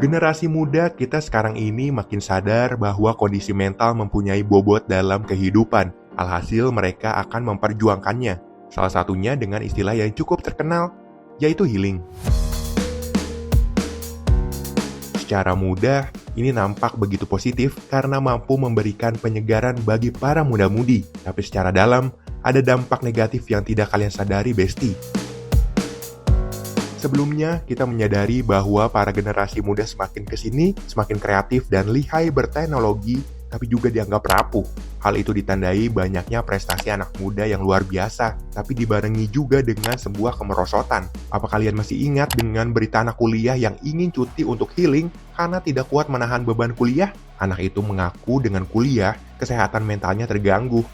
Generasi muda kita sekarang ini makin sadar bahwa kondisi mental mempunyai bobot dalam kehidupan. Alhasil mereka akan memperjuangkannya. Salah satunya dengan istilah yang cukup terkenal, yaitu healing. Secara mudah, ini nampak begitu positif karena mampu memberikan penyegaran bagi para muda-mudi. Tapi secara dalam, ada dampak negatif yang tidak kalian sadari, Besti. Sebelumnya, kita menyadari bahwa para generasi muda semakin kesini, semakin kreatif dan lihai berteknologi, tapi juga dianggap rapuh. Hal itu ditandai banyaknya prestasi anak muda yang luar biasa, tapi dibarengi juga dengan sebuah kemerosotan. Apa kalian masih ingat dengan berita anak kuliah yang ingin cuti untuk healing karena tidak kuat menahan beban kuliah? Anak itu mengaku dengan kuliah, kesehatan mentalnya terganggu.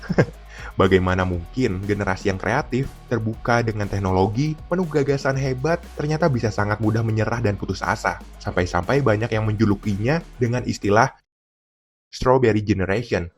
Bagaimana mungkin generasi yang kreatif, terbuka dengan teknologi, penuh gagasan hebat, ternyata bisa sangat mudah menyerah dan putus asa. Sampai-sampai banyak yang menjulukinya dengan istilah Strawberry Generation.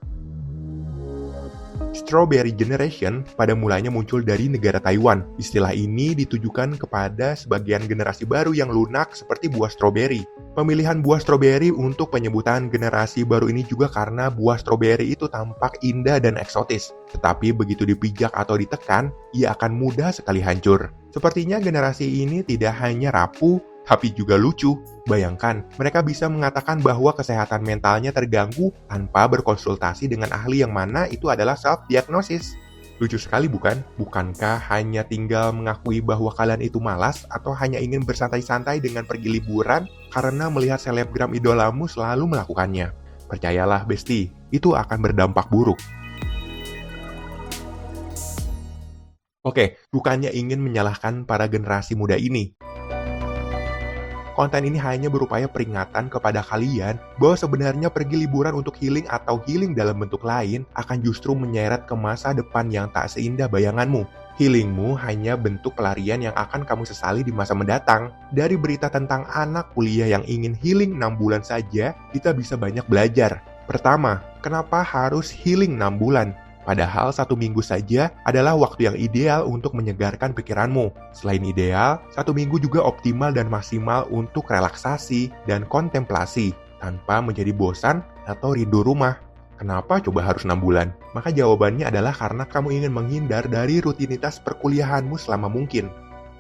Strawberry Generation pada mulanya muncul dari negara Taiwan. Istilah ini ditujukan kepada sebagian generasi baru yang lunak seperti buah stroberi. Pemilihan buah stroberi untuk penyebutan generasi baru ini juga karena buah stroberi itu tampak indah dan eksotis. Tetapi begitu dipijak atau ditekan, ia akan mudah sekali hancur. Sepertinya generasi ini tidak hanya rapuh, tapi juga lucu. Bayangkan, mereka bisa mengatakan bahwa kesehatan mentalnya terganggu tanpa berkonsultasi dengan ahli yang mana itu adalah self-diagnosis. Lucu sekali bukan? Bukankah hanya tinggal mengakui bahwa kalian itu malas atau hanya ingin bersantai-santai dengan pergi liburan karena melihat selebgram idolamu selalu melakukannya? Percayalah, Besti, itu akan berdampak buruk. Oke, bukannya ingin menyalahkan para generasi muda ini. Konten ini hanya berupaya peringatan kepada kalian bahwa sebenarnya pergi liburan untuk healing atau healing dalam bentuk lain akan justru menyeret ke masa depan yang tak seindah bayanganmu. Healingmu hanya bentuk pelarian yang akan kamu sesali di masa mendatang. Dari berita tentang anak kuliah yang ingin healing 6 bulan saja, kita bisa banyak belajar. Pertama, kenapa harus healing 6 bulan? Padahal 1 minggu saja adalah waktu yang ideal untuk menyegarkan pikiranmu. Selain ideal, 1 minggu juga optimal dan maksimal untuk relaksasi dan kontemplasi, tanpa menjadi bosan atau rindu rumah. Kenapa coba harus 6 bulan? Maka jawabannya adalah karena kamu ingin menghindar dari rutinitas perkuliahanmu selama mungkin.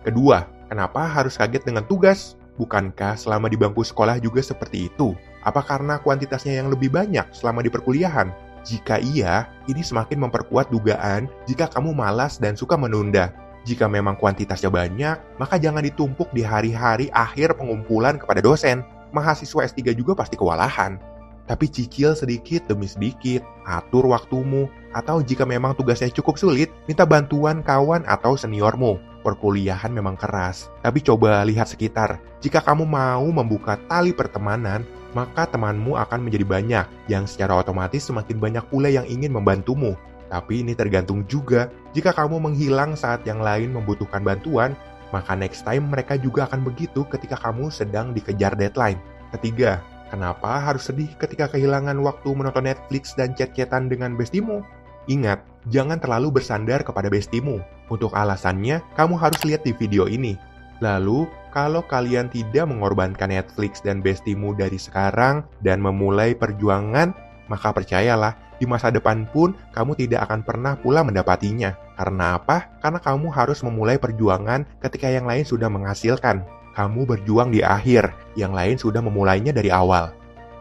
Kedua, kenapa harus kaget dengan tugas? Bukankah selama di bangku sekolah juga seperti itu? Apa karena kuantitasnya yang lebih banyak selama di perkuliahan? Jika iya, ini semakin memperkuat dugaan jika kamu malas dan suka menunda. Jika memang kuantitasnya banyak, maka jangan ditumpuk di hari-hari akhir pengumpulan kepada dosen. Mahasiswa S3 juga pasti kewalahan. Tapi cicil sedikit demi sedikit, atur waktumu, atau jika memang tugasnya cukup sulit, minta bantuan kawan atau seniormu. Perkuliahan memang keras, tapi coba lihat sekitar. Jika kamu mau membuka tali pertemanan, maka temanmu akan menjadi banyak, yang secara otomatis semakin banyak pula yang ingin membantumu. Tapi ini tergantung juga, jika kamu menghilang saat yang lain membutuhkan bantuan, maka next time mereka juga akan begitu ketika kamu sedang dikejar deadline. Ketiga, kenapa harus sedih ketika kehilangan waktu menonton Netflix dan chat-chatan dengan bestimu? Ingat, jangan terlalu bersandar kepada bestimu. Untuk alasannya, kamu harus lihat di video ini. Lalu, kalau kalian tidak mengorbankan Netflix dan bestimu dari sekarang dan memulai perjuangan, maka percayalah, di masa depan pun kamu tidak akan pernah pula mendapatinya. Karena apa? Karena kamu harus memulai perjuangan ketika yang lain sudah menghasilkan. Kamu berjuang di akhir, yang lain sudah memulainya dari awal.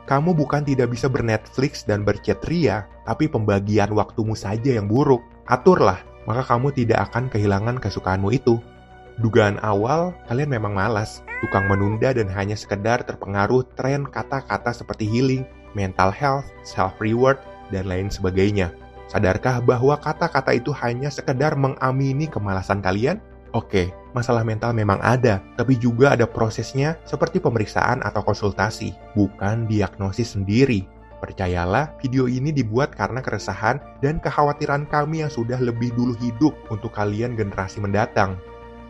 Kamu bukan tidak bisa bernetflix dan berchat ria, tapi pembagian waktumu saja yang buruk. Aturlah, maka kamu tidak akan kehilangan kesukaanmu itu. Dugaan awal, kalian memang malas, tukang menunda dan hanya sekedar terpengaruh tren kata-kata seperti healing, mental health, self-reward, dan lain sebagainya. Sadarkah bahwa kata-kata itu hanya sekedar mengamini kemalasan kalian? Oke, masalah mental memang ada, tapi juga ada prosesnya seperti pemeriksaan atau konsultasi, bukan diagnosis sendiri. Percayalah, video ini dibuat karena keresahan dan kekhawatiran kami yang sudah lebih dulu hidup untuk kalian generasi mendatang.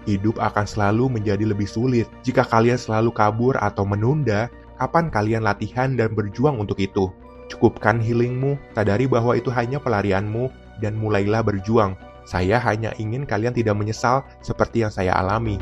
Hidup akan selalu menjadi lebih sulit jika kalian selalu kabur atau menunda. Kapan kalian latihan dan berjuang untuk itu? Cukupkan healingmu, sadari bahwa itu hanya pelarianmu, dan mulailah berjuang. Saya hanya ingin kalian tidak menyesal seperti yang saya alami.